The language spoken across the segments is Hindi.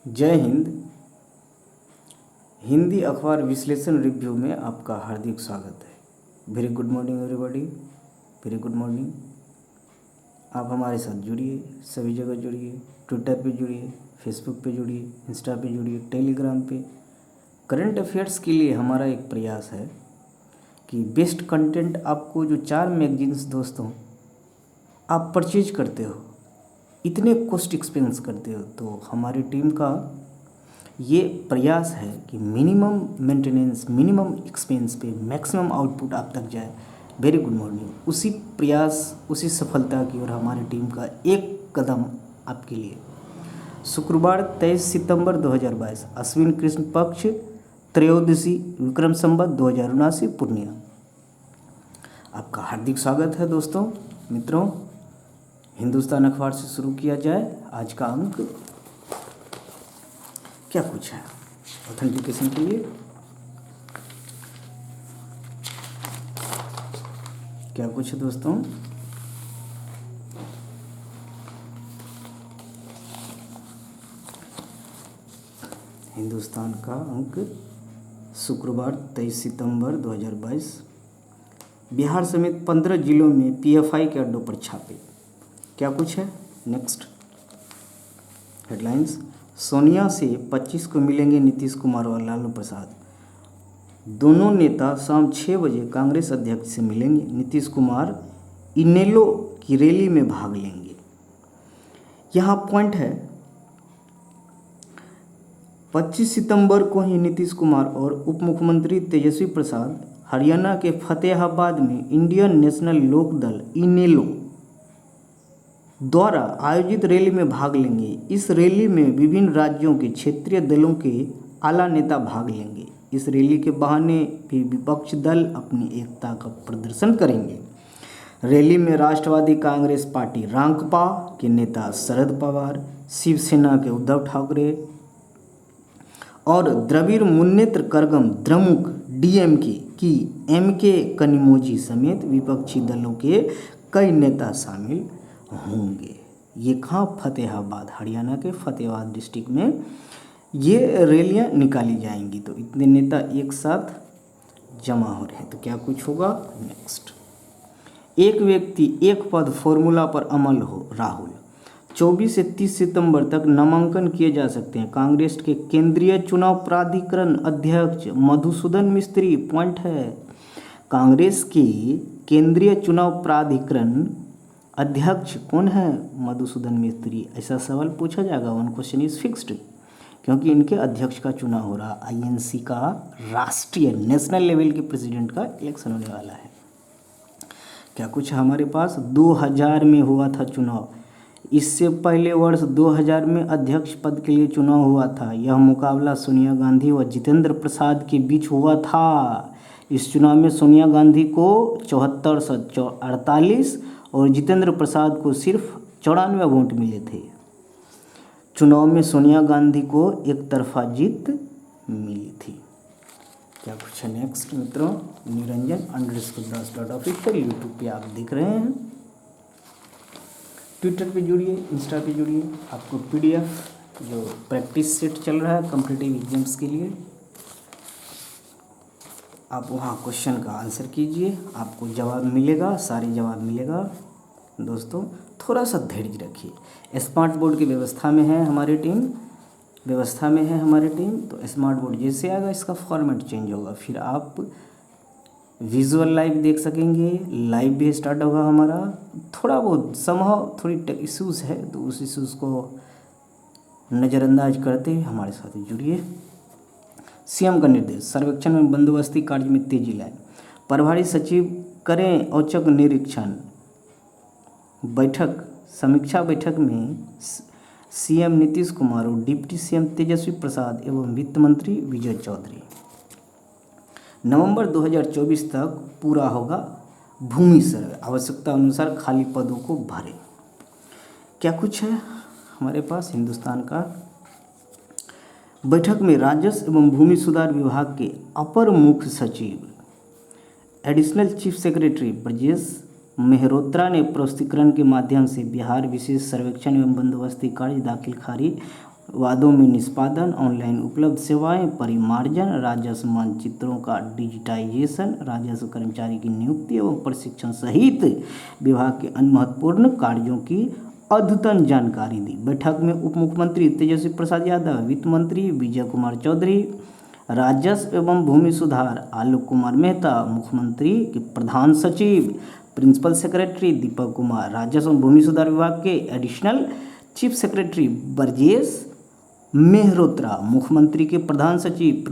जय हिंद। हिंदी अखबार विश्लेषण रिव्यू में आपका हार्दिक स्वागत है। Very good morning everybody, very good morning. आप हमारे साथ जुड़िए, सभी जगह जुड़िए, ट्विटर पे जुड़िए, फेसबुक पे जुड़िए, इंस्टा पे जुड़िए, टेलीग्राम पे। करंट अफेयर्स के लिए हमारा एक प्रयास है कि बेस्ट कंटेंट आपको जो 4 मैगजीन्स दोस्तों आप परचेज करते हो, इतने कॉस्ट एक्सपेंस करते हो, तो हमारी टीम का ये प्रयास है कि मिनिमम मेंटेनेंस, मिनिमम एक्सपेंस पे मैक्सिमम आउटपुट आप तक जाए। Very good morning. उसी प्रयास, उसी सफलता की ओर हमारी टीम का एक कदम आपके लिए। शुक्रवार 23 सितंबर 2022, अश्विन कृष्ण पक्ष, त्रयोदशी, विक्रम संवत 2079, पूर्णिया। आपका हार्दिक स्वागत है दोस्तों, मित्रों। हिंदुस्तान अखबार से शुरू किया जाए। आज का अंक क्या कुछ है ऑथेंटिकेशन के लिए, क्या कुछ है दोस्तों। हिंदुस्तान का अंक शुक्रवार 23 सितंबर 2022, बिहार समेत 15 जिलों में पीएफआई के अड्डों पर छापे। क्या कुछ है नेक्स्ट हेडलाइंस। सोनिया से 25 को मिलेंगे नीतीश कुमार और लालू प्रसाद। दोनों नेता शाम 6 बजे कांग्रेस अध्यक्ष से मिलेंगे। नीतीश कुमार इनेलो की रैली में भाग लेंगे। यहाँ पॉइंट है, 25 सितंबर को ही नीतीश कुमार और उप मुख्यमंत्री तेजस्वी प्रसाद हरियाणा के फतेहाबाद में इंडियन नेशनल लोक दल इनेलो द्वारा आयोजित रैली में भाग लेंगे। इस रैली में विभिन्न राज्यों के क्षेत्रीय दलों के आला नेता भाग लेंगे। इस रैली के बहाने भी विपक्ष दल अपनी एकता का प्रदर्शन करेंगे। रैली में राष्ट्रवादी कांग्रेस पार्टी रांकपा के नेता शरद पवार, शिवसेना के उद्धव ठाकरे और द्रविड़ मुन्नेत्र कड़गम द्रमुक डीएमके की एमके कनिमोझी समेत विपक्षी दलों के कई नेता शामिल होंगे। ये कहाँ, फतेहाबाद, हरियाणा के फतेहाबाद डिस्ट्रिक्ट में ये रैलियाँ निकाली जाएंगी। तो इतने नेता एक साथ जमा हो रहे हैं, तो क्या कुछ होगा नेक्स्ट। एक व्यक्ति एक पद फॉर्मूला पर अमल हो। राहुल 24 से 30 सितंबर तक नामांकन किए जा सकते हैं। कांग्रेस के केंद्रीय चुनाव प्राधिकरण अध्यक्ष मधुसूदन मिस्त्री। पॉइंट है, कांग्रेस के केंद्रीय चुनाव प्राधिकरण अध्यक्ष कौन है? मधुसूदन मिस्त्री। ऐसा सवाल पूछा जाएगा, वन क्वेश्चन इज फिक्स्ड, क्योंकि इनके अध्यक्ष का चुनाव हो रहा। आईएनसी का राष्ट्रीय नेशनल लेवल के प्रेसिडेंट का इलेक्शन होने वाला है। क्या कुछ हमारे पास 2000 में हुआ था चुनाव। इससे पहले वर्ष 2000 में अध्यक्ष पद के लिए चुनाव हुआ था। यह मुकाबला सोनिया गांधी व जितेंद्र प्रसाद के बीच हुआ था। इस चुनाव में सोनिया गांधी को 7448 और जितेंद्र प्रसाद को सिर्फ 94 वोट मिले थे। चुनाव में सोनिया गांधी को एक तरफा जीत मिली थी। क्या कुछ है नेक्स्ट मित्रों। निरंजन_दास.ऑफिशियल यूट्यूब पे आप देख रहे हैं। ट्विटर पे जुड़िए, इंस्टा पे जुड़िए। आपको पीडीएफ जो प्रैक्टिस सेट चल रहा है कॉम्पिटिटिव एग्जाम्स के लिए, आप वहाँ क्वेश्चन का आंसर कीजिए, आपको जवाब मिलेगा, सारे जवाब मिलेगा। दोस्तों थोड़ा सा धैर्य रखिए। स्मार्ट बोर्ड की व्यवस्था में है हमारी टीम, तो स्मार्ट बोर्ड जैसे आएगा इसका फॉर्मेट चेंज होगा, फिर आप विजुअल लाइव देख सकेंगे। लाइव भी स्टार्ट होगा हमारा। थोड़ा बहुत संभव थोड़ी इश्यूज़ है, तो उस इश्यूज़ को नज़रअंदाज करते हुए हमारे साथ जुड़िए। सीएम का निर्देश, सर्वेक्षण में बंदोबस्ती कार्य में तेजी लाए। प्रभारी सचिव करें औचक निरीक्षण। समीक्षा बैठक में सीएम नीतीश कुमार और डिप्टी सीएम तेजस्वी प्रसाद एवं वित्त मंत्री विजय चौधरी। नवंबर 2024 तक पूरा होगा भूमि सर्वे, आवश्यकता अनुसार खाली पदों को भरें। क्या कुछ है हमारे पास हिंदुस्तान का। बैठक में राजस्व एवं भूमि सुधार विभाग के अपर मुख्य सचिव additional chief secretary Brajesh Mehrotra ने प्रस्तुतिकरण के माध्यम से बिहार विशेष सर्वेक्षण एवं बंदोबस्ती कार्य दाखिल खारिज वादों में निष्पादन, ऑनलाइन उपलब्ध सेवाएं, परिमार्जन, राजस्व मानचित्रों का डिजिटाइजेशन, राजस्व कर्मचारी की नियुक्ति एवं प्रशिक्षण सहित विभाग के अन्य महत्वपूर्ण कार्यों की अद्यतन जानकारी दी। बैठक में उप मुख्यमंत्री तेजस्वी प्रसाद यादव, वित्त मंत्री विजय कुमार चौधरी, राजस्व एवं भूमि सुधार आलोक कुमार मेहता, मुख्यमंत्री के प्रधान सचिव प्रिंसिपल सेक्रेटरी दीपक कुमार, राजस्व एवं भूमि सुधार विभाग के additional chief secretary Brajesh Mehrotra, मुख्यमंत्री के प्रधान सचिव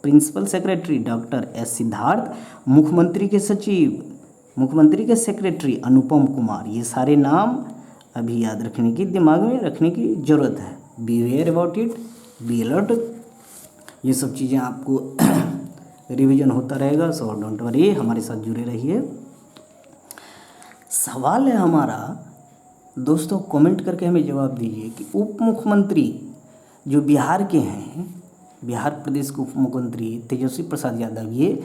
principal secretary doctor S Siddharth, मुख्यमंत्री के सचिव, मुख्यमंत्री के सेक्रेटरी अनुपम कुमार। ये सारे नाम अभी याद रखने की, दिमाग में रखने की ज़रूरत है। Be aware about it, be alert. ये सब चीज़ें आपको रिवीजन होता रहेगा, सो डोंट वरी, हमारे साथ जुड़े रहिए। सवाल है हमारा दोस्तों, कमेंट करके हमें जवाब दीजिए कि उप मुख्यमंत्री जो बिहार के हैं, बिहार प्रदेश के उप मुख्यमंत्री तेजस्वी प्रसाद यादव, ये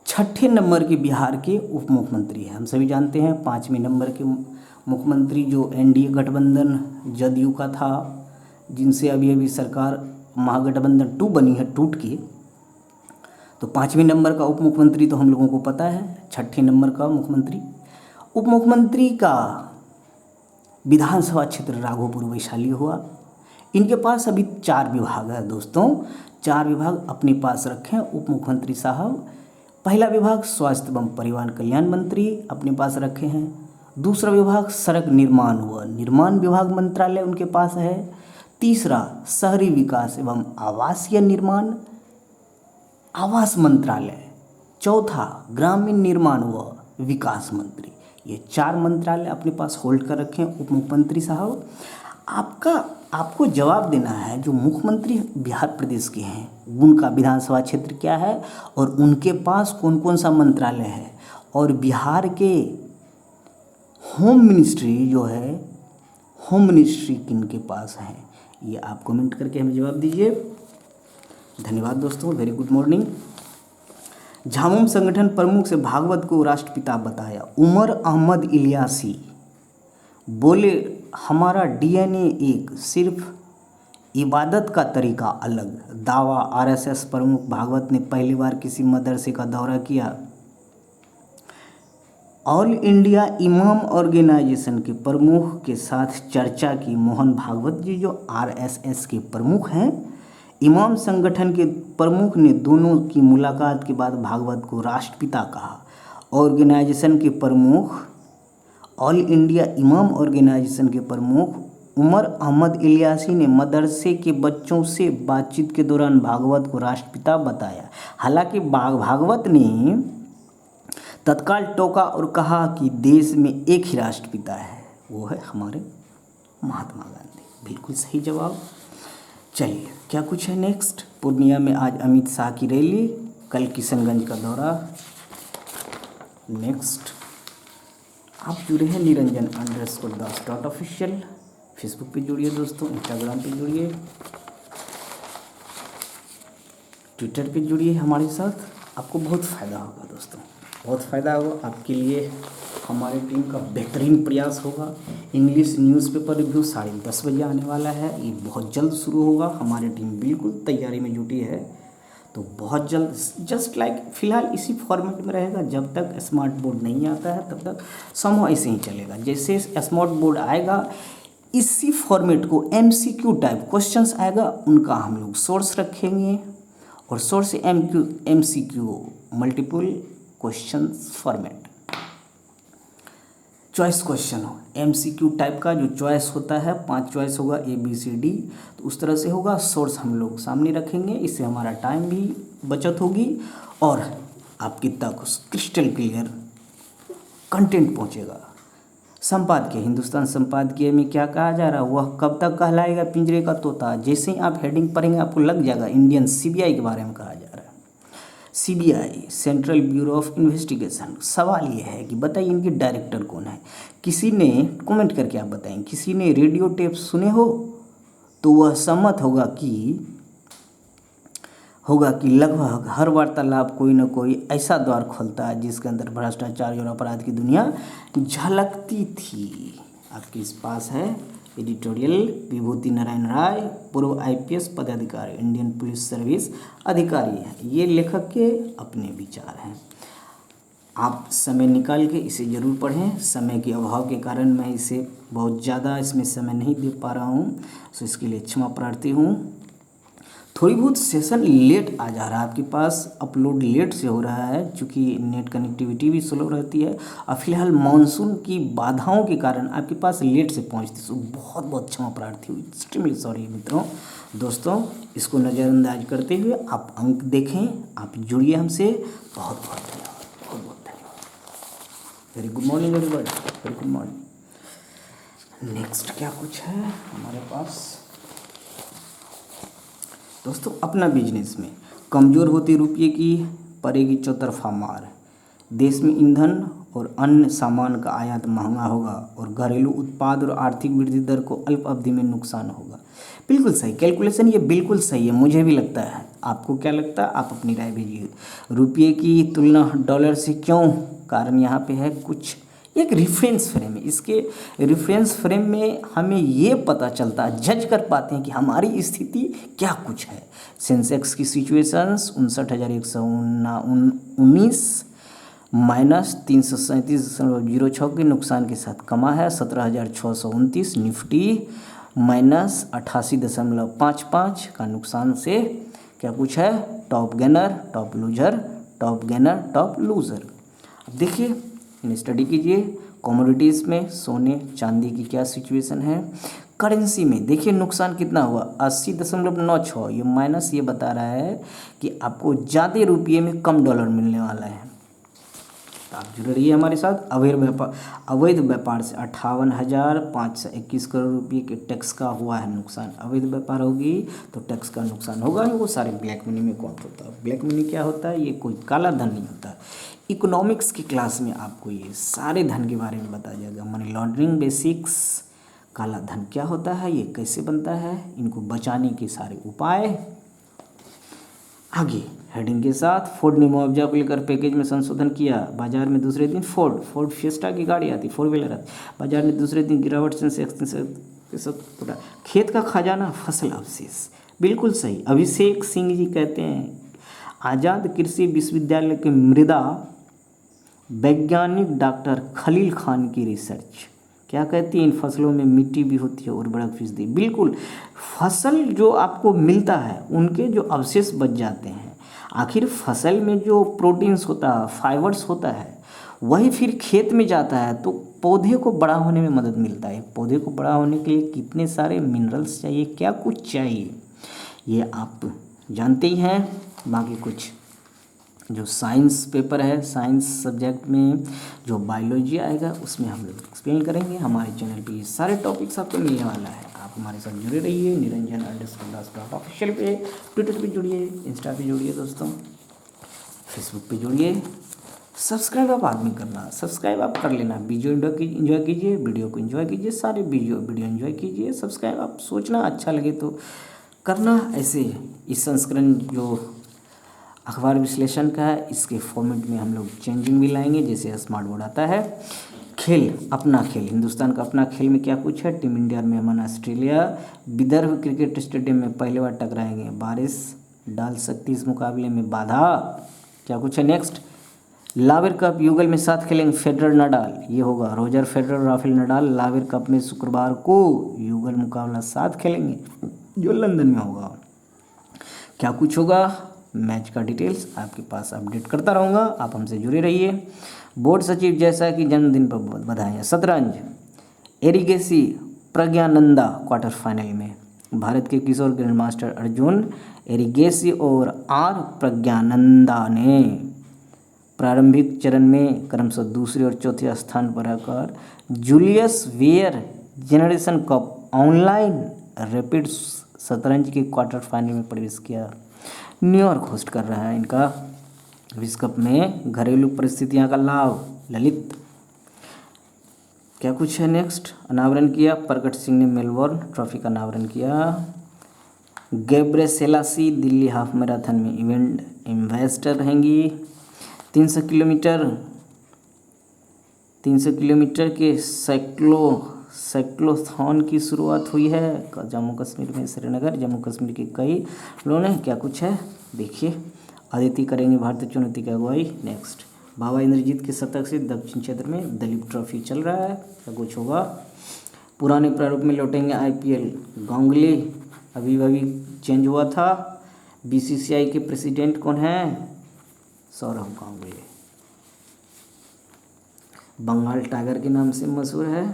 6ठे नंबर के बिहार के उप मुख्यमंत्री हैं। हम सभी जानते हैं 5वें नंबर के मुख्यमंत्री जो एनडीए गठबंधन जदयू का था, जिनसे अभी अभी सरकार महागठबंधन 2 बनी है टूट के, तो 5वें नंबर का उप मुख्यमंत्री तो हम लोगों को पता है। 6ठे नंबर का मुख्यमंत्री, उप मुख्यमंत्री का विधानसभा क्षेत्र राघोपुर वैशाली हुआ। इनके पास अभी 4 विभाग है दोस्तों, 4 विभाग अपने पास रखें उप मुख्यमंत्री साहब। पहला विभाग स्वास्थ्य एवं परिवार कल्याण मंत्री अपने पास रखे हैं। दूसरा विभाग सड़क निर्माण व निर्माण विभाग मंत्रालय उनके पास है। तीसरा शहरी विकास एवं आवासीय निर्माण आवास मंत्रालय। चौथा ग्रामीण निर्माण व विकास मंत्री। ये 4 मंत्रालय अपने पास होल्ड कर रखे हैं उप मुख्यमंत्री साहब। आपको जवाब देना है, जो मुख्यमंत्री बिहार प्रदेश के हैं उनका विधानसभा क्षेत्र क्या है और उनके पास कौन कौन सा मंत्रालय है, और बिहार के होम मिनिस्ट्री जो है, होम मिनिस्ट्री किनके पास है, ये आप कमेंट करके हमें जवाब दीजिए। धन्यवाद दोस्तों, वेरी गुड मॉर्निंग। झामुमो संगठन प्रमुख से भागवत को राष्ट्रपिता बताया। उमर अहमद इलियासी बोले, हमारा डीएनए एक, सिर्फ इबादत का तरीका अलग। दावा आरएसएस प्रमुख भागवत ने पहली बार किसी मदरसे का दौरा किया। ऑल इंडिया इमाम ऑर्गेनाइजेशन के प्रमुख के साथ चर्चा की। मोहन भागवत जी जो आरएसएस के प्रमुख हैं, इमाम संगठन के प्रमुख ने दोनों की मुलाकात के बाद भागवत को राष्ट्रपिता कहा। ऑर्गेनाइजेशन के प्रमुख, ऑल इंडिया इमाम ऑर्गेनाइजेशन के प्रमुख उमर अहमद इलियासी ने मदरसे के बच्चों से बातचीत के दौरान भागवत को राष्ट्रपिता बताया। हालांकि भागवत ने तत्काल टोका और कहा कि देश में एक ही राष्ट्रपिता है, वो है हमारे महात्मा गांधी। बिल्कुल सही जवाब। चलिए क्या कुछ है नेक्स्ट। पूर्णिया में आज अमित शाह की रैली, कल किशनगंज का दौरा। नेक्स्ट आप जुड़े हैं niranjan_das.official, फेसबुक पे जुड़िए दोस्तों, इंस्टाग्राम पे जुड़िए, ट्विटर पे जुड़िए हमारे साथ। आपको बहुत फ़ायदा होगा दोस्तों, बहुत फ़ायदा होगा आपके लिए। हमारे टीम का बेहतरीन प्रयास होगा। इंग्लिश न्यूज़पेपर रिव्यू 10:30 बजे आने वाला है, ये बहुत जल्द शुरू होगा। हमारी टीम बिल्कुल तैयारी में जुटी है, तो बहुत जल्द, जस्ट लाइक फ़िलहाल इसी फॉर्मेट में रहेगा। जब तक स्मार्ट बोर्ड नहीं आता है तब तक समूह ऐसे ही चलेगा। जैसे स्मार्ट बोर्ड आएगा, इसी फॉर्मेट को MCQ टाइप क्वेश्चंस आएगा, उनका हम लोग सोर्स रखेंगे, और source MCQ multiple questions format, choice question हो। MCQ टाइप का जो चॉइस होता है, 5 चॉइस होगा ABCD, तो उस तरह से होगा। सोर्स हम लोग सामने रखेंगे, इससे हमारा टाइम भी बचत होगी और आपकी तक क्रिस्टल क्लियर कंटेंट पहुंचेगा। संपादकीय, हिंदुस्तान संपादकीय में क्या कहा जा रहा है, वह कब तक कहलाएगा पिंजरे का तोता। जैसे ही आप हेडिंग पढ़ेंगे आपको लग जाएगा इंडियन CBI के बारे में कहा जा रहा है। CBI central bureau of investigation. सवाल ये है कि बताइए इनके डायरेक्टर कौन है। किसी ने कमेंट करके आप बताएं, किसी ने रेडियो टेप सुने हो तो वह सहमत होगा कि लगभग हर वार्तालाप कोई न कोई ऐसा द्वार खोलता है जिसके अंदर भ्रष्टाचार और अपराध की दुनिया झलकती थी। आपके इस पास है एडिटोरियल विभूति नारायण राय, पूर्व आईपीएस पदाधिकारी, इंडियन पुलिस सर्विस अधिकारी हैं। ये लेखक के अपने विचार हैं। आप समय निकाल के इसे ज़रूर पढ़ें। समय के अभाव के कारण मैं इसे बहुत ज़्यादा इसमें समय नहीं दे पा रहा हूँ, तो इसके लिए क्षमा प्रार्थी हूँ। थोड़ी बहुत सेशन लेट आ जा रहा है आपके पास, अपलोड लेट से हो रहा है क्योंकि नेट कनेक्टिविटी भी स्लो रहती है और फिलहाल मानसून की बाधाओं के कारण आपके पास लेट से पहुंचती, सो बहुत बहुत क्षमा प्रार्थी हूँ, एक्सट्रीमली सॉरी मित्रों। दोस्तों, इसको नज़रअंदाज करते हुए आप अंक देखें, आप जुड़िए हमसे। बहुत बहुत धन्यवाद, बहुत बहुत धन्यवाद। Very good morning everybody, very good morning. Next क्या कुछ है हमारे पास दोस्तों? अपना बिजनेस में कमज़ोर होते रुपये की पड़ेगी चौतरफा मार। देश में ईंधन और अन्य सामान का आयात महंगा होगा और घरेलू उत्पाद और आर्थिक वृद्धि दर को अल्प अवधि में नुकसान होगा। बिल्कुल सही कैलकुलेशन, ये बिल्कुल सही है, मुझे भी लगता है। आपको क्या लगता है? आप अपनी राय भेजिए। रुपये की तुलना डॉलर से क्यों? कारण यहाँ पे है कुछ एक रेफरेंस फ्रेम है। इसके रेफरेंस फ्रेम में हमें ये पता चलता है, जज कर पाते हैं कि हमारी स्थिति क्या कुछ है। सेंसेक्स की सिचुएशंस 59,119 माइनस 337.06 के नुकसान के साथ कमा है। 17,629 निफ्टी माइनस 88.55 का नुकसान से क्या कुछ है? Top gainer, top loser, top gainer, top loser. अब देखिए, स्टडी कीजिए। कमोडिटीज़ में सोने चांदी की क्या सिचुएशन है। करेंसी में देखिए नुकसान कितना हुआ, 80.96। ये माइनस ये बता रहा है कि आपको ज़्यादा रुपये में कम डॉलर मिलने वाला है। तो आप जुड़ रहिए हमारे साथ। अवैध व्यापार से 58,521 करोड़ रुपये के टैक्स का हुआ है नुकसान। अवैध व्यापार होगी तो टैक्स का नुकसान होगा। वो सारे ब्लैक मनी में कौन होता है? ब्लैक मनी क्या होता है? ये कोई काला धन नहीं होता। इकोनॉमिक्स की क्लास में आपको ये सारे धन के बारे में बताया जाएगा। मनी लॉन्ड्रिंग बेसिक्स, काला धन क्या होता है, ये कैसे बनता है, इनको बचाने के सारे उपाय। आगे हेडिंग के साथ, फोर्ड ने मुआवजा को लेकर पैकेज में संशोधन किया। बाजार में दूसरे दिन फोर्ड फिएस्टा की गाड़ी आती, 4 व्हीलर आती। बाजार में दूसरे दिन गिरावट से खेत का खजाना, फसल अवशेष। बिल्कुल सही। अभिषेक सिंह जी कहते हैं, आज़ाद कृषि विश्वविद्यालय के मृदा वैज्ञानिक डॉक्टर खलील खान की रिसर्च क्या कहती है? इन फसलों में मिट्टी भी होती है, उर्वरक फीसदी। बिल्कुल, फसल जो आपको मिलता है उनके जो अवशेष बच जाते हैं। आखिर फसल में जो प्रोटीन्स होता है, फाइबर्स होता है, वही फिर खेत में जाता है तो पौधे को बड़ा होने में मदद मिलता है। पौधे को बड़ा होने के लिए कितने सारे मिनरल्स चाहिए, क्या कुछ चाहिए, ये आप जानते ही हैं। बाकी कुछ जो साइंस पेपर है, साइंस सब्जेक्ट में जो बायोलॉजी आएगा उसमें हम लोग एक्सप्लेन करेंगे। हमारे चैनल पे ये सारे टॉपिक्स आपको मिलने वाला है। आप हमारे साथ जुड़े रहिए। निरंजन दास ऑफिशियल पे, ट्विटर पे जुड़िए, इंस्टा पे जुड़िए दोस्तों, फेसबुक पे जुड़िए। सब्सक्राइब आप आदमी करना, सब्सक्राइब आप कर लेना। वीडियो इन्जॉय कीजिए, वीडियो को इन्जॉय कीजिए, सारे वीडियो इन्जॉय कीजिए। सब्सक्राइब आप सोचना अच्छा लगे तो करना। ऐसे इस संस्करण जो अखबार विश्लेषण का है, इसके फॉर्मेट में हम लोग चेंजिंग भी लाएंगे। जैसे स्मार्ट बोर्ड आता है, खेल अपना खेल, हिंदुस्तान का अपना खेल में क्या कुछ है। टीम इंडिया मेहमान ऑस्ट्रेलिया, विदर्भ क्रिकेट स्टेडियम में पहली बार टकराएंगे, बारिश डाल सकती इस मुकाबले में बाधा, क्या कुछ है। नेक्स्ट, लावेर कप युगल में साथ खेलेंगे फेडरर नाडाल, ये होगा Roger Federer Rafael Nadal. Laver Cup में शुक्रवार को युगल मुकाबला साथ खेलेंगे जो लंदन में होगा। क्या कुछ होगा, मैच का डिटेल्स आपके पास अपडेट करता रहूँगा। आप हमसे जुड़े रहिए। बोर्ड सचिव जैसा कि जन्मदिन पर बधाइयाँ। शतरंज, एरिगेसी प्रज्ञानंदा क्वार्टर फाइनल में। भारत के किशोर ग्रैंड मास्टर अर्जुन एरिगेसी और आर प्रज्ञानंदा ने प्रारंभिक चरण में क्रमशः दूसरे और चौथे स्थान पर आकर Julius Baer Generation Cup online rapid शतरंज के क्वार्टर फाइनल में प्रवेश किया। न्यूयॉर्क होस्ट कर रहा है इनका विश्व कप में। घरेलू परिस्थितियां का लाभ, ललित क्या कुछ है। नेक्स्ट, अनावरण किया प्रकट सिंह ने मेलबोर्न ट्रॉफी का अनावरण किया। गेब्रेसेलासी दिल्ली हाफ मैराथन में इवेंट एम्बेसडर रहेंगी। 300 किलोमीटर के साइक्लोथॉन की शुरुआत हुई है जम्मू कश्मीर में, श्रीनगर। जम्मू कश्मीर के कई लोगों ने क्या कुछ है देखिए। अदिति करेंगे भारतीय चुनौती की अगुवाई। नेक्स्ट, बाबा इंद्रजीत के शतक से दक्षिण क्षेत्र में दिलीप ट्रॉफी चल रहा है, क्या कुछ होगा। पुराने प्रारूप में लौटेंगे आईपीएल, गांगुली अभी चेंज हुआ था। बीसीसीआई के प्रेसिडेंट कौन है, सौरभ गांगुली। बंगाल टाइगर के नाम से मशहूर है,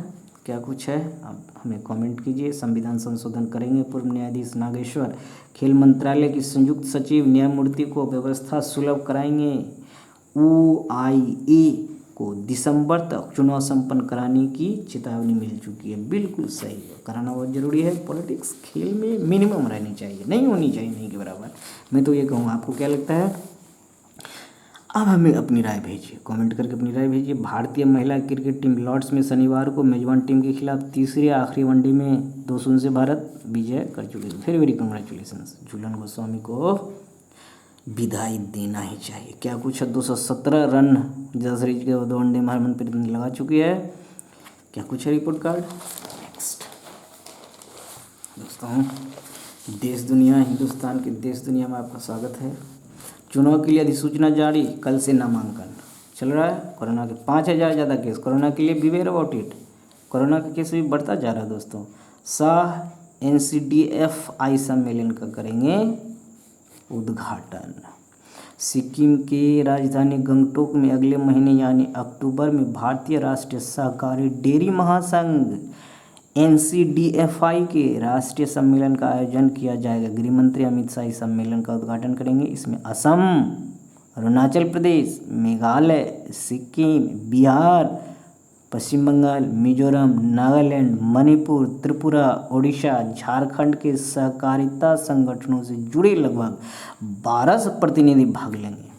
क्या कुछ है, आप हमें कमेंट कीजिए। संविधान संशोधन करेंगे पूर्व न्यायाधीश नागेश्वर। खेल मंत्रालय की संयुक्त सचिव न्यायमूर्ति को व्यवस्था सुलभ कराएंगे। UIA को दिसंबर तक चुनाव संपन्न कराने की चेतावनी मिल चुकी है। बिल्कुल सही है, कराना बहुत जरूरी है। पॉलिटिक्स खेल में मिनिमम रहनी चाहिए, नहीं होनी चाहिए नहीं के बराबर। मैं तो ये कहूँगा, आपको क्या लगता है। अब हमें अपनी राय भेजिए, कमेंट करके अपनी राय भेजिए। भारतीय महिला क्रिकेट टीम लॉर्ड्स में शनिवार को मेजबान टीम के खिलाफ तीसरे आखिरी वनडे में 2-0 से भारत विजय कर चुकी है। Very very congratulations. Jhulan Goswami को विदाई देना ही चाहिए। क्या कुछ है, 217 रन जस सीरीज के 2 वनडे में हरमनप्रीत ने लगा चुकी है। क्या कुछ है रिपोर्ट कार्ड। नेक्स्ट दोस्तों, देश दुनिया, हिंदुस्तान के देश दुनिया में आपका स्वागत है। चुनाव के लिए अधिसूचना जारी, कल से नामांकन चल रहा है। कोरोना के 5,000 ज़्यादा केस, कोरोना के लिए बिवेयर अबाउट इट। कोरोना का केस भी बढ़ता जा रहा है दोस्तों। शाह NCDFI सम्मेलन का करेंगे उद्घाटन। सिक्किम के राजधानी गंगटोक में अगले महीने यानी अक्टूबर में भारतीय राष्ट्रीय सहकारी डेयरी महासंघ NCDFI के राष्ट्रीय सम्मेलन का आयोजन किया जाएगा। गृह मंत्री अमित शाह इस सम्मेलन का उद्घाटन करेंगे। इसमें असम, अरुणाचल प्रदेश, मेघालय, सिक्किम, बिहार, पश्चिम बंगाल, मिजोरम, नागालैंड, मणिपुर, त्रिपुरा, ओडिशा, झारखंड के सहकारिता संगठनों से जुड़े लगभग 12 प्रतिनिधि भाग लेंगे।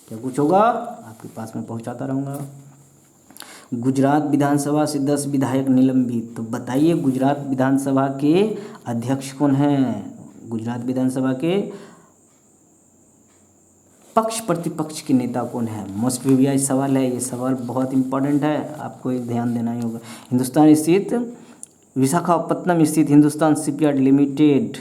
क्या कुछ होगा, आपके पास में पहुंचाता रहूँगा। गुजरात विधानसभा से 10 विधायक निलंबित। तो बताइए गुजरात विधानसभा के अध्यक्ष कौन हैं। गुजरात विधानसभा के पक्ष प्रतिपक्ष के नेता कौन है। मोस्ट वीवीआई सवाल है, ये सवाल बहुत इंपॉर्टेंट है, आपको एक ध्यान देना ही होगा। हिंदुस्तान स्थित विशाखापत्तनम स्थित हिंदुस्तान शिपयार्ड लिमिटेड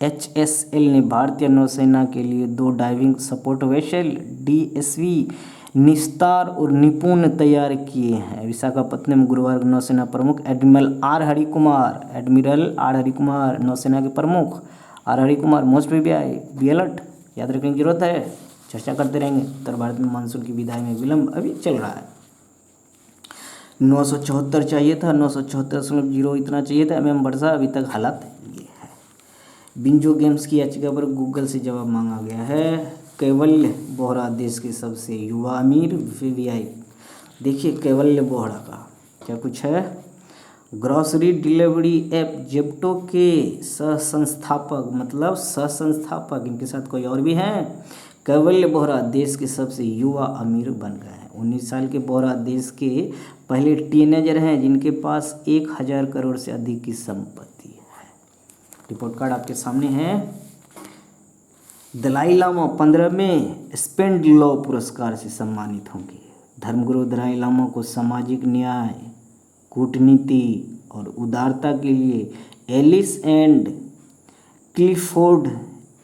HSL ने भारतीय नौसेना के लिए 2 डाइविंग सपोर्ट वेसल DSV निस्तार और निपुण तैयार किए हैं। विशाखापत्तनम में गुरुवार को नौसेना प्रमुख एडमिरल आर हरि कुमार, नौसेना के प्रमुख R Hari Kumar, most VVI be alert, याद रखने की जरूरत है, चर्चा करते रहेंगे। उत्तर भारत में मानसून की विदाई में विलंब अभी चल रहा है। 974 चाहिए था, 974.0 इतना चाहिए था MM वर्षा, अभी तक हालात ये है। बिंजो गेम्स की याचिका पर गूगल से जवाब मांगा गया है। कैवल्य बोहरा देश के सबसे युवा अमीर VVI। देखिए कैवल्य बोहरा का क्या कुछ है। ग्रॉसरी डिलीवरी ऐप जेप्टो के सहसंस्थापक, मतलब सहसंस्थापक, इनके साथ कोई और भी हैं। कैवल्य बोहरा देश के सबसे युवा अमीर बन गए हैं। 19 साल के बोहरा देश के पहले टीनेजर हैं जिनके पास 1,000 करोड़ से अधिक की संपत्ति है। रिपोर्ट कार्ड आपके सामने है। दलाई लामा 15वें स्पेंडलो पुरस्कार से सम्मानित होंगे। धर्मगुरु दलाई लामा को सामाजिक न्याय, कूटनीति और उदारता के लिए एलिस एंड क्लिफोर्ड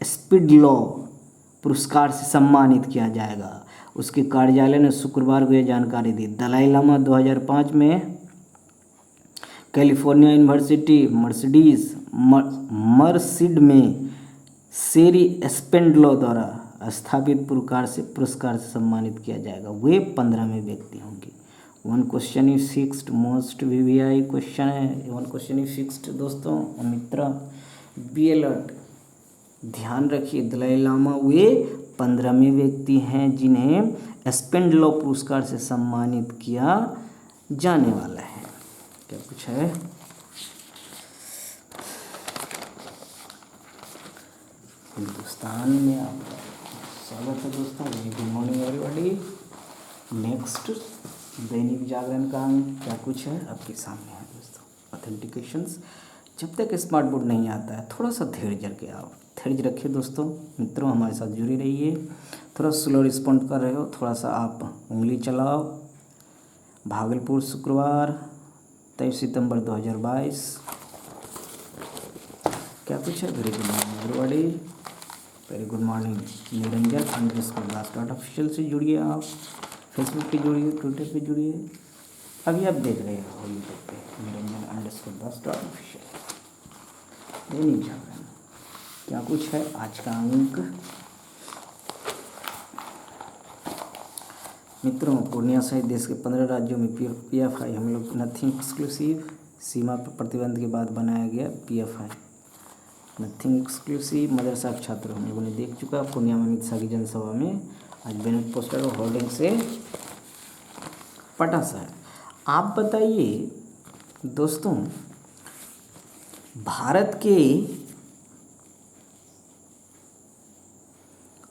स्पेंडलो पुरस्कार से सम्मानित किया जाएगा। उसके कार्यालय ने शुक्रवार को यह जानकारी दी। दलाई लामा 2005 में कैलिफोर्निया यूनिवर्सिटी मर्सिड में शेरी स्पेंडलो द्वारा स्थापित पुरस्कार से सम्मानित किया जाएगा। वे 15वें व्यक्ति होंगे। 1 question is fixed, most VVI question है। 1 क्वेश्चन इज फिक्स्ड दोस्तों और मित्र, बी अलर्ट, ध्यान रखिए। दलाई लामा वे 15वें व्यक्ति हैं जिन्हें स्पेंडलो पुरस्कार से सम्मानित किया जाने वाला है। क्या कुछ है। हिंदुस्तान में आपका स्वागत है दोस्तों। Good morning everybody. Next, Dainik Jagran का क्या कुछ है आपके सामने है दोस्तों। ऑथेंटिकेशंस, जब तक स्मार्ट बोर्ड नहीं आता है थोड़ा सा धैर्य रखे, आप धैर्य रखिए दोस्तों। मित्रों हमारे साथ जुड़े रहिए। थोड़ा स्लो रिस्पॉन्ड कर रहे हो, थोड़ा सा आप उंगली चलाओ। भागलपुर शुक्रवार 23 सितंबर 2022। क्या कुछ है? Very good morning everybody, very good morning. Niranjan underscore Das dot official से जुड़िए, आप फेसबुक पे जुड़िए, ट्विटर पे जुड़िए। अभी आप देख रहे हो यूट्यूब पे Niranjan underscore Das dot official. Dainik Jagran. क्या कुछ है आज का अंक? मित्रों, पूर्णिया सहित देश के 15 राज्यों में PFI हम लोग नथिंग एक्सक्लूसिव सीमा पर प्रतिबंध के बाद बनाया गया PFI नथिंग एक्सक्लूसिव मदरसा छात्र हम लोगों ने देख चुका। पूर्णिया में अमित शाह की जनसभा में आज बैनर पोस्टर और होर्डिंग से पटासा है। आप बताइए दोस्तों, भारत के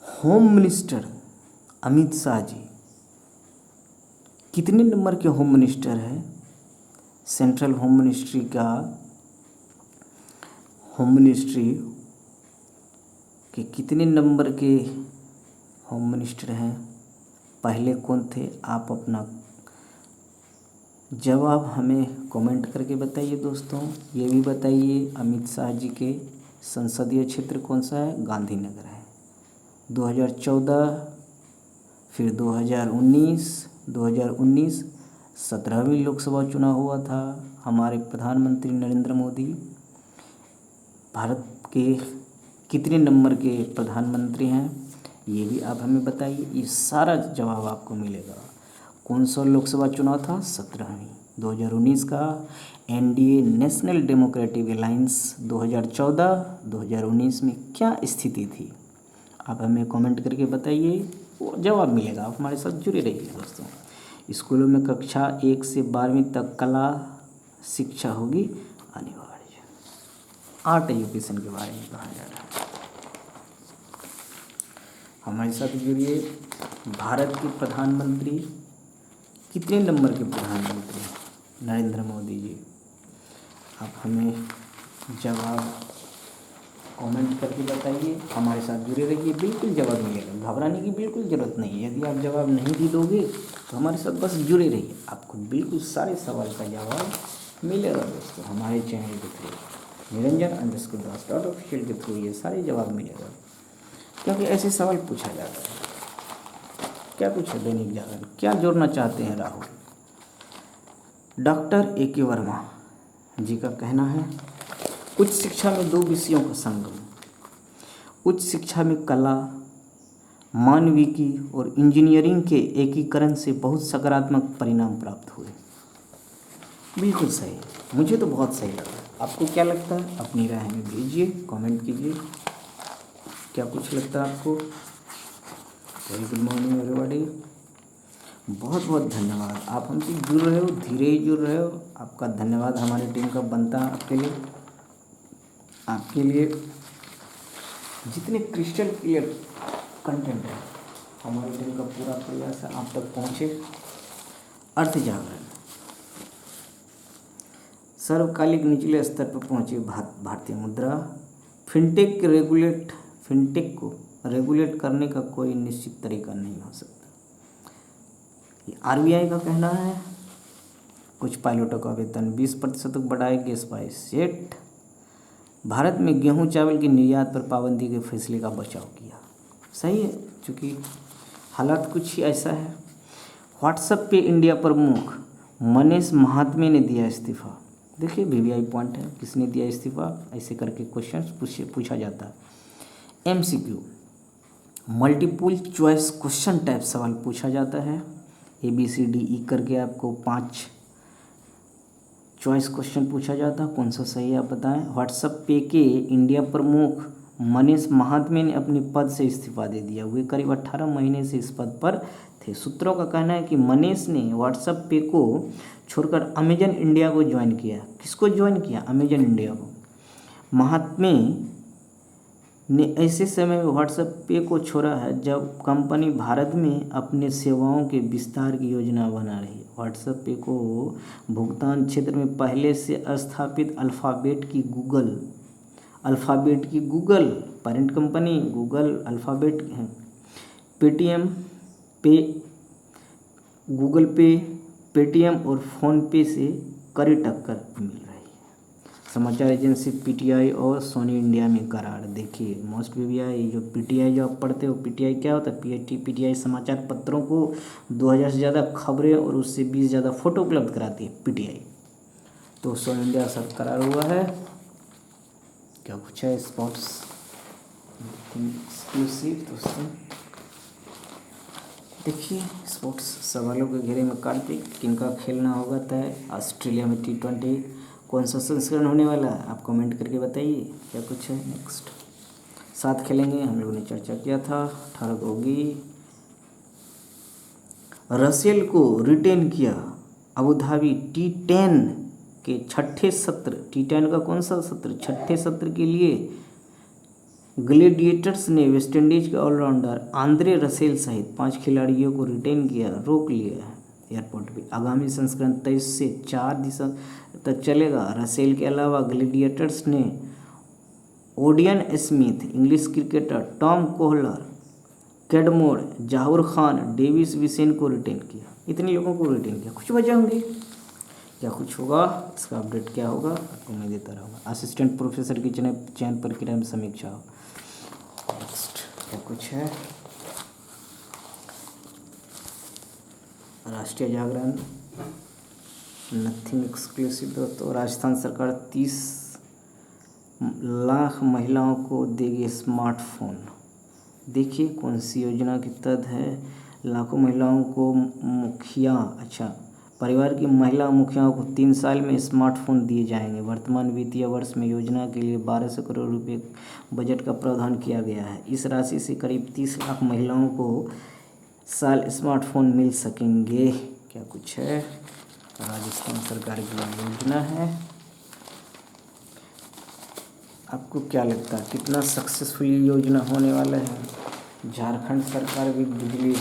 होम मिनिस्टर अमित शाह जी कितने नंबर के होम मिनिस्टर हैं? सेंट्रल होम मिनिस्ट्री का होम मिनिस्ट्री के कितने नंबर के होम मिनिस्टर हैं? पहले कौन थे? आप अपना जवाब हमें कमेंट करके बताइए दोस्तों। ये भी बताइए अमित शाह जी के संसदीय क्षेत्र कौन सा है? गांधीनगर है। 2014, फिर 2019 17वीं लोकसभा चुनाव हुआ था। हमारे प्रधानमंत्री नरेंद्र मोदी भारत के कितने नंबर के प्रधानमंत्री हैं? ये भी आप हमें बताइए। ये सारा जवाब आपको मिलेगा। कौन सा लोकसभा चुनाव था? 17वीं। 2019 का NDA नेशनल डेमोक्रेटिक अलायंस 2014-2019 में क्या स्थिति थी? आप हमें कमेंट करके बताइए, वो जवाब मिलेगा। आप हमारे साथ जुड़े रहिए दोस्तों। स्कूलों में कक्षा 1 से 12वीं तक कला शिक्षा होगी अनिवार्य। आर्ट एजुकेशन के बारे में कहा जा रहा है। हमारे साथ जुड़िए। भारत के प्रधानमंत्री कितने नंबर के प्रधानमंत्री? नरेंद्र मोदी जी। आप हमें जवाब कमेंट करके बताइए। हमारे साथ जुड़े रहिए, बिल्कुल जवाब मिलेगा। घबराने की बिल्कुल ज़रूरत नहीं है। यदि आप जवाब नहीं भी दोगे तो हमारे साथ बस जुड़े रहिए, आपको बिल्कुल सारे सवाल का जवाब मिलेगा दोस्तों। हमारे चैनल के through Niranjan underscore Das dot official के थ्रू ये सारे जवाब मिलेगा, क्योंकि ऐसे सवाल पूछा जाता है। क्या कुछ है दैनिक जागरण? क्या जोड़ना चाहते हैं राहुल? डॉक्टर AK वर्मा जी का कहना है, उच्च शिक्षा में 2 विषयों का संगम। उच्च शिक्षा में कला, मानविकी और इंजीनियरिंग के एकीकरण से बहुत सकारात्मक परिणाम प्राप्त हुए। बिल्कुल सही, मुझे तो बहुत सही लगा। आपको क्या लगता है? अपनी राय हमें भेजिए, कमेंट कीजिए। क्या कुछ लगता है आपको? Very good morning everybody. बहुत बहुत धन्यवाद। आप हमसे जुड़ रहे हो, धीरे ही जुड़ रहे हो। आपका धन्यवाद हमारी टीम का बनता है। आपके लिए जितने क्रिस्टल क्लियर कंटेंट है, हमारी टीम का पूरा प्रयास है आप तक पहुँचे। अर्थ जागरण। सर्वकालिक निचले स्तर पर पहुँची भारतीय मुद्रा। फिनटेक को रेगुलेट करने का कोई निश्चित तरीका नहीं हो सकता। ये RBI का कहना है। कुछ पायलटों का वेतन 20% तक बढ़ाएगी स्पाइसजेट। भारत में गेहूं चावल के निर्यात पर पाबंदी के फैसले का बचाव किया। सही है, चूँकि हालात कुछ ही ऐसा है। व्हाट्सएप पे इंडिया प्रमुख मनीष महात्मे ने दिया इस्तीफा। देखिए VVI पॉइंट है, किसने दिया इस्तीफा, ऐसे करके क्वेश्चन पूछा जाता है। MCQ multiple choice question type सवाल पूछा जाता है। ABCDE करके आपको 5 चॉइस क्वेश्चन पूछा जाता है, कौन सा सही है आप बताएं। व्हाट्सएप पे के इंडिया प्रमुख मनीष महात्मे ने अपने पद से इस्तीफा दे दिया। वे करीब 18 महीने से इस पद पर थे। सूत्रों का कहना है कि मनीष ने व्हाट्सएप पे को छोड़कर अमेजन इंडिया को ज्वाइन किया। किसको ज्वाइन किया? अमेजन इंडिया को। महात्मे ने ऐसे समय में व्हाट्सएप पे को छोड़ा है जब कंपनी भारत में अपने सेवाओं के विस्तार की योजना बना रही है। व्हाट्सएप पे को भुगतान क्षेत्र में पहले से स्थापित अल्फ़ाबेट की Google parent company Google alphabet है। पेटीएम पे, गूगल पे, पेटीएम और फ़ोन पे से कड़ी टक्कर मिल रही है। समाचार एजेंसी पीटीआई और सोनी इंडिया में करार। देखिए मोस्ट पीटीआई जो पीटीआई जो आप पढ़ते हो, पीटीआई क्या होता है? पीटीआई समाचार पत्रों को 2000 से ज़्यादा खबरें और उससे 20 ज़्यादा फोटो उपलब्ध कराती है पीटीआई। तो सोनी इंडिया के साथ करार हुआ है। क्या कुछ है स्पोर्ट्स एक्सक्लूसिव दोस्तों। देखिए स्पोर्ट्स सवालों के घेरे में कार्तिक, किनका खेलना होगा तय? ऑस्ट्रेलिया में T20 कौन सा संस्करण होने वाला है? आप कमेंट करके बताइए। क्या कुछ है नेक्स्ट? 7 खेलेंगे, हम लोगों ने चर्चा किया था। 18 को होगी। रसेल को रिटेन किया अबू धाबी T10 के छठे सत्र। T10 का कौन सा सत्र? छठे सत्र के लिए ग्लेडिएटर्स ने वेस्टइंडीज के ऑलराउंडर आंद्रे रसेल सहित 5 खिलाड़ियों को रिटेन किया, रोक लिया एयरपोर्ट पे। आगामी संस्करण 23 से 4 दिसंबर तक चलेगा। रसेल के अलावा ग्लेडिएटर्स ने Odean Smith, English cricketer Tom Kohler, Cadmore, Zahoor Khan, Davis Wiese को रिटेन किया। इतने लोगों को रिटेन किया। कुछ वजह होंगी, क्या कुछ होगा, इसका अपडेट क्या होगा आपको मैं देता रहूँगा। असिस्टेंट प्रोफेसर की चयन प्रक्रिया में समीक्षा हो। नेक्स्ट क्या कुछ है? राष्ट्रीय जागरण, नथिंग एक्सक्लूसिव दोस्तों। राजस्थान सरकार 30 लाख महिलाओं को देगी स्मार्टफोन। देखिए कौन सी योजना के तहत है? लाखों महिलाओं को परिवार की महिला मुखियाओं को 3 साल में स्मार्टफोन दिए जाएंगे। वर्तमान वित्तीय वर्ष में योजना के लिए 1200 करोड़ रुपए बजट का प्रावधान किया गया है। इस राशि से करीब 30 लाख महिलाओं को साल स्मार्टफोन मिल सकेंगे। क्या कुछ है? राजस्थान सरकार की योजना है। आपको क्या लगता है कितना सक्सेसफुल योजना होने वाला है? झारखंड सरकार भी बिजली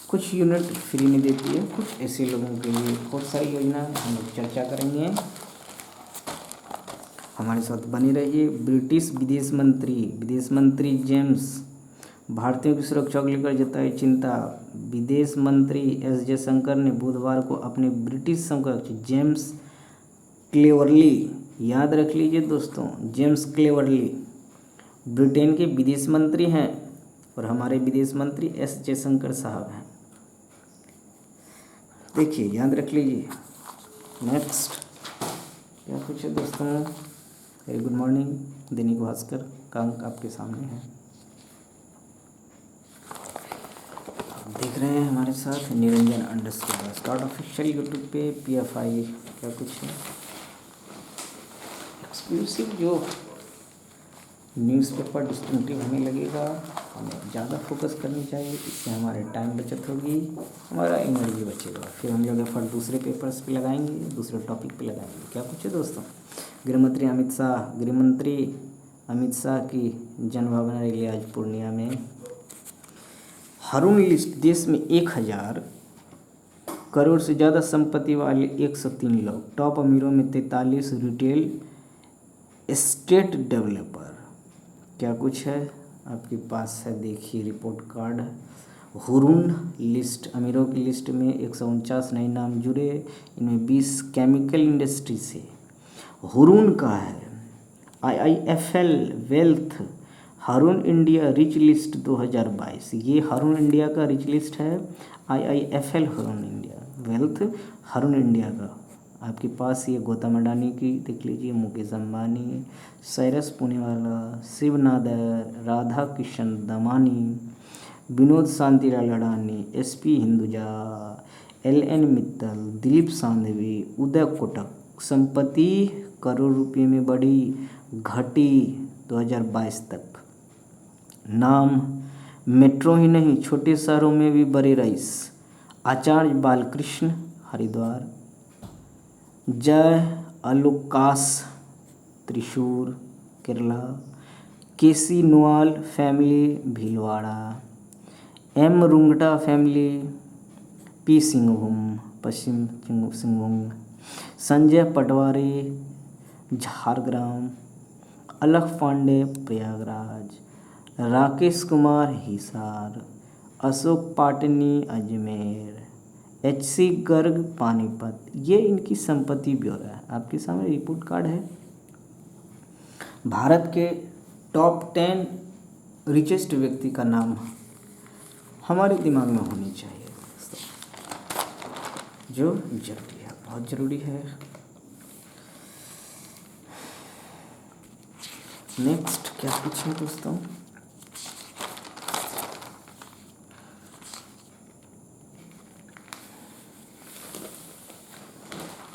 कुछ यूनिट फ्री में देती है, कुछ ऐसे लोगों के लिए बहुत सारी योजना हम लोग चर्चा करेंगे। हमारे साथ बनी रहिए। ब्रिटिश विदेश मंत्री जेम्स भारतीयों की सुरक्षा को लेकर जताई चिंता। विदेश मंत्री एस जयशंकर ने बुधवार को अपने ब्रिटिश समकक्ष जेम्स क्लेवर्ली, याद रख लीजिए दोस्तों, जेम्स क्लेवर्ली ब्रिटेन के विदेश मंत्री हैं और हमारे विदेश मंत्री एस जयशंकर साहब हैं। देखिए याद रख लीजिए। नेक्स्ट क्या कुछ है दोस्तों? Very good morning. Dainik Bhaskar का अंक आपके सामने है, आप देख रहे हैं हमारे साथ। Niranjan underscore start official YouTube पे PFI। क्या कुछ है एक्सक्लूसिव जो न्यूज़पेपर डिस्टिंक्टिव हमें लगेगा, हमें ज़्यादा फोकस करनी चाहिए, इससे हमारे टाइम बचत होगी, हमारा एनर्जी बचेगा। फिर हम लोग एफर्ट दूसरे पेपर्स पे लगाएंगे, दूसरे टॉपिक पे लगाएंगे। क्या कुछ है दोस्तों? गृहमंत्री अमित शाह की जनभावना रैली आज पूर्णिया में। हरून लिस्ट, देश में 1000 करोड़ से ज़्यादा संपत्ति वाले 103 लोग। टॉप अमीरों में 43 रिटेल एस्टेट डेवलपर। क्या कुछ है आपके पास है? देखिए रिपोर्ट कार्ड। हुरून लिस्ट, अमीरों की लिस्ट में 149 नए नाम जुड़े, इनमें 20 केमिकल इंडस्ट्री से। हुरून का है IIFL wealth Hurun India rich list 2022। ये हारून इंडिया का रिच लिस्ट है। IIFL Hurun India wealth Hurun India का। आपके पास ये गौतम अडानी की देख लीजिए, मुकेश अंबानी, साइरस पूनेवाला, शिव नादर, राधा किशन दमानी, विनोद शांतिलाल अडानी, SP हिंदुजा, LN मित्तल, दिलीप सांघवी, उदय कोटक। संपत्ति करोड़ रुपये में बढ़ी घटी 2022 तक। नाम मेट्रो ही नहीं, छोटे शहरों में भी बड़े रईस। आचार्य Balkrishna Haridwar, Joy Alukkas Thrissur Kerala, KC Nowal family Bhilwara, M Rungta family P Singhbhum Paschim Singhbhum, Sanjay Patwari Jhargram, Alakh Pandey Prayagraj, Rakesh Kumar Hisar, Ashok Patni Ajmer, HC Garg Panipat, ये इनकी संपत्ति ब्यौरा है। आपके सामने रिपोर्ट कार्ड है। भारत के टॉप 10 रिचेस्ट व्यक्ति का नाम हमारे दिमाग में होनी चाहिए, जो जरूरी है, बहुत ज़रूरी है। नेक्स्ट क्या पूछें दोस्तों?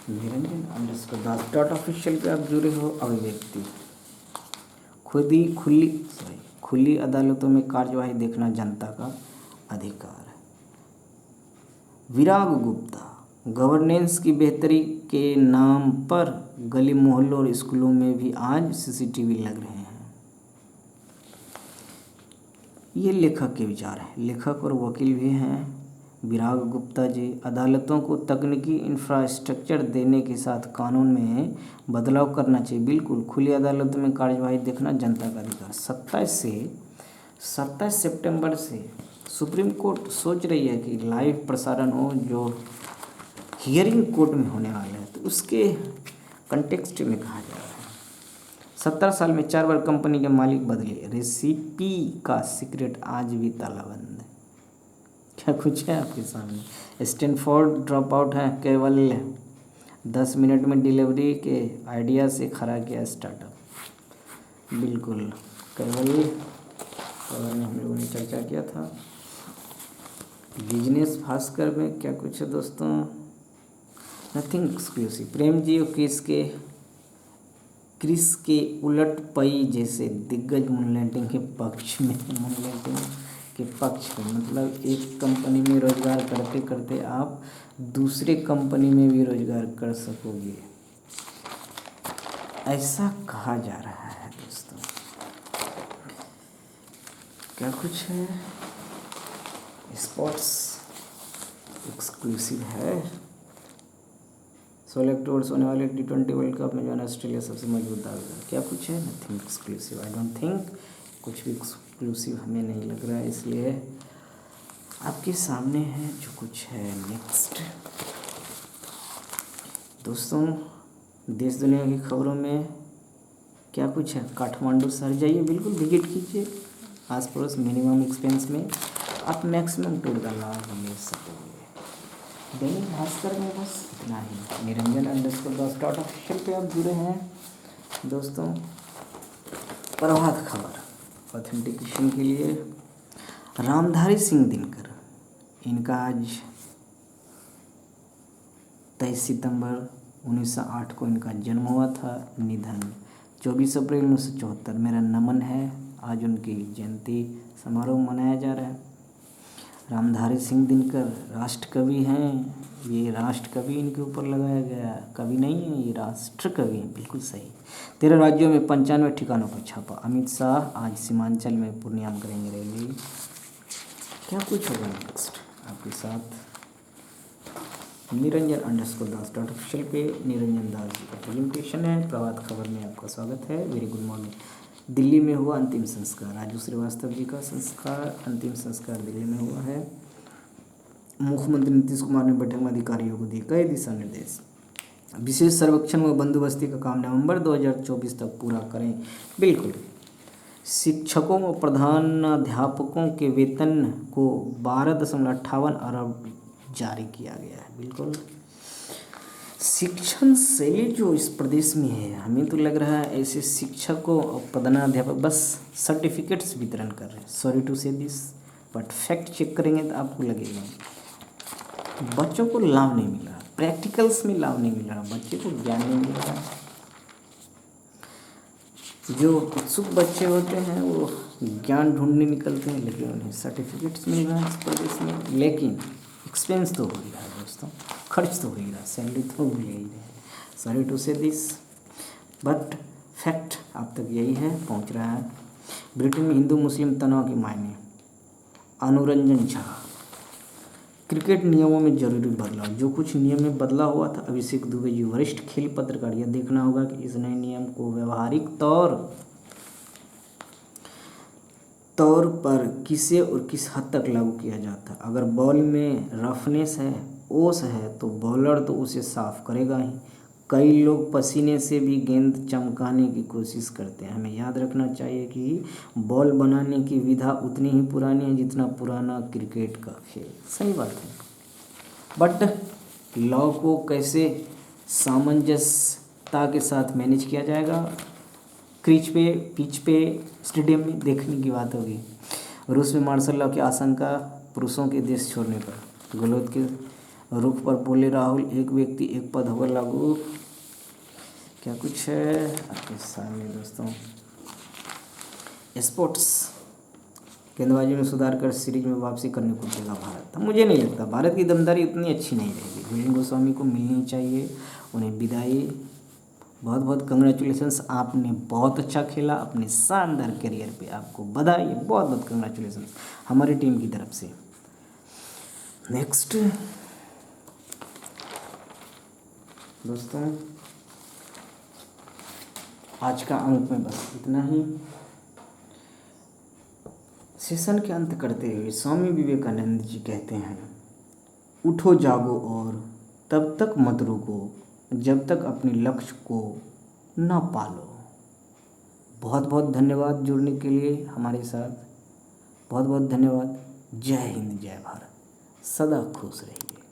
Niranjan underscore Das dot official पे आप जुड़े हो। अभिव्यक्ति खुली अदालतों में कार्यवाही देखना जनता का अधिकार है। विराग गुप्ता गवर्नेंस की बेहतरी के नाम पर गली मोहल्लों और स्कूलों में भी आज CCTV लग रहे हैं। ये लेखक के विचार हैं। लेखक और वकील भी हैं विराग गुप्ता जी। अदालतों को तकनीकी इंफ्रास्ट्रक्चर देने के साथ कानून में बदलाव करना चाहिए। बिल्कुल, खुली अदालतों में कार्यवाही देखना जनता का अधिकार। 27 सितंबर से सुप्रीम कोर्ट सोच रही है कि लाइव प्रसारण हो, जो हियरिंग कोर्ट में होने वाला है, तो उसके कंटेक्स्ट में कहा जा रहा है। 70 साल में 4 बार कंपनी के मालिक बदले, रेसिपी का सीक्रेट आज भी तालाबंद है। क्या कुछ है आपके सामने? स्टैनफोर्ड ड्रॉप आउट है केवल 10 मिनट में डिलीवरी के आइडिया से खड़ा किया स्टार्टअप। बिल्कुल, केवल हम लोगों ने चर्चा किया था। बिजनेस भास्कर में क्या कुछ है दोस्तों? Nothing exclusive. प्रेम जी और क्रिस के उलट पई जैसे दिग्गज मूनलाइटिंग के पक्ष में, मतलब एक कंपनी में रोजगार करते करते आप दूसरे कंपनी में भी रोजगार कर सकोगे, ऐसा कहा जा रहा है दोस्तों। क्या कुछ है? स्पोर्ट्स एक्सक्लूसिव है। 16 अक्टूबर से होने वाले T20 वर्ल्ड कप में जो है ऑस्ट्रेलिया सबसे मजबूत दावेदार। क्या कुछ है? Nothing exclusive. I don't think कुछ भी एक्सक्लूसिव हमें नहीं लग रहा है, इसलिए आपके सामने है जो कुछ है। नेक्स्ट दोस्तों, देश दुनिया की खबरों में क्या कुछ है? काठमांडू शहर जाइए, बिल्कुल विजिट कीजिए। आस पड़ोस मिनिमम एक्सपेंस में आप मैक्सिमम टूर का लाभ ले सकोगे। दैनिक भास्कर में बस इतना ही। Niranjan underscore Das dot official पे आप जुड़े हैं दोस्तों। प्रभात खबर ऑथेंटिकेशन के लिए रामधारी सिंह दिनकर, इनका आज 23 सितंबर 1908 को इनका जन्म हुआ था। निधन 24 अप्रैल 1974। मेरा नमन है। आज उनकी जयंती समारोह मनाया जा रहा है। रामधारी सिंह दिनकर राष्ट्रकवि हैं। ये राष्ट्रकवि इनके ऊपर लगाया गया, कवि नहीं है, ये राष्ट्रकवि हैं। बिल्कुल सही। 13 राज्यों में 95 ठिकानों पर छापा। अमित शाह आज सीमांचल में पूर्णिया में करेंगे रैली। क्या कुछ होगा नेक्स्ट आपके साथ? Niranjan underscore Das dot official पे निरंजन दास जी का प्रेजेंटेशन है। प्रभात खबर में आपका स्वागत है। Very good morning. दिल्ली में हुआ अंतिम संस्कार। राजू श्रीवास्तव जी का अंतिम संस्कार दिल्ली में हुआ है। मुख्यमंत्री नीतीश कुमार ने बैठक में अधिकारियों को दिए कई दिशा निर्देश। विशेष सर्वेक्षण व बंदोबस्ती का काम नवंबर 2024 तक पूरा करें। बिल्कुल। शिक्षकों व प्रधानाध्यापकों के वेतन को 12.58 अरब जारी किया गया है। बिल्कुल। शिक्षण शैली जो इस प्रदेश में है, हमें तो लग रहा है ऐसे शिक्षकों और प्रधानाध्यापक बस सर्टिफिकेट्स वितरण कर रहे हैं। सॉरी टू से दिस, बट फैक्ट चेक करेंगे तो आपको लगेगा बच्चों को लाभ नहीं मिल रहा, प्रैक्टिकल्स में लाभ नहीं मिल रहा, बच्चे को ज्ञान नहीं मिल रहा। जो उत्सुक बच्चे होते हैं वो ज्ञान ढूंढने निकलते हैं, लेकिन उन्हें सर्टिफिकेट्स मिल रहा है इस प्रदेश में, लेकिन एक्सपेंस तो हो ही रहा है दोस्तों, खर्च तो हो ही रहा है, सैलरी तो मिल ही रही है। सॉरी टू से दिस, बट फैक्ट आप तक यही है, पहुंच रहा है। ब्रिटेन में हिंदू मुस्लिम तनाव के मायने। अनुरंजन झा। क्रिकेट नियमों में जरूरी बदलाव। जो कुछ नियम में बदलाव हुआ था। अभिषेक दुबे जी वरिष्ठ खेल पत्रकार। यह देखना होगा कि इस नए नियम को व्यवहारिक तौर तौर पर किसे और किस हद तक लागू किया जाता है। अगर बॉल में रफनेस है, ओस है, तो बॉलर तो उसे साफ करेगा ही। कई लोग पसीने से भी गेंद चमकाने की कोशिश करते हैं। हमें याद रखना चाहिए कि बॉल बनाने की विधा उतनी ही पुरानी है जितना पुराना क्रिकेट का खेल। सही बात है। बट लॉ को कैसे सामंजस्यता के साथ मैनेज किया जाएगा, क्रीज पे, पिच पे, स्टेडियम में देखने की बात होगी। रूस में मार्शल लॉ की आशंका पुरुषों के देश छोड़ने पर। गलत के रुख पर बोले राहुल, एक व्यक्ति एक पद होगा लागू। क्या कुछ है आपके सामने दोस्तों। स्पोर्ट्स गेंदबाजी में सुधार कर सीरीज में वापसी करने को देगा भारत। मुझे नहीं लगता, भारत की दमदारी उतनी अच्छी नहीं रहेगी। मिलिंद गोस्वामी को मिलनी चाहिए, उन्हें विदाई। बहुत बहुत कंग्रेचुलेशंस, आपने बहुत अच्छा खेला, अपने शानदार करियर पे आपको बधाई, बहुत बहुत कंग्रेचुलेशंस हमारी टीम की तरफ से। नेक्स्ट दोस्तों, आज का अंक में बस इतना ही। सेशन के अंत करते हुए स्वामी विवेकानंद जी कहते हैं, उठो जागो और तब तक मत रुको जब तक अपने लक्ष्य को न पालो। बहुत बहुत धन्यवाद जुड़ने के लिए हमारे साथ, बहुत बहुत धन्यवाद। जय हिंद, जय भारत, सदा खुश रहिए।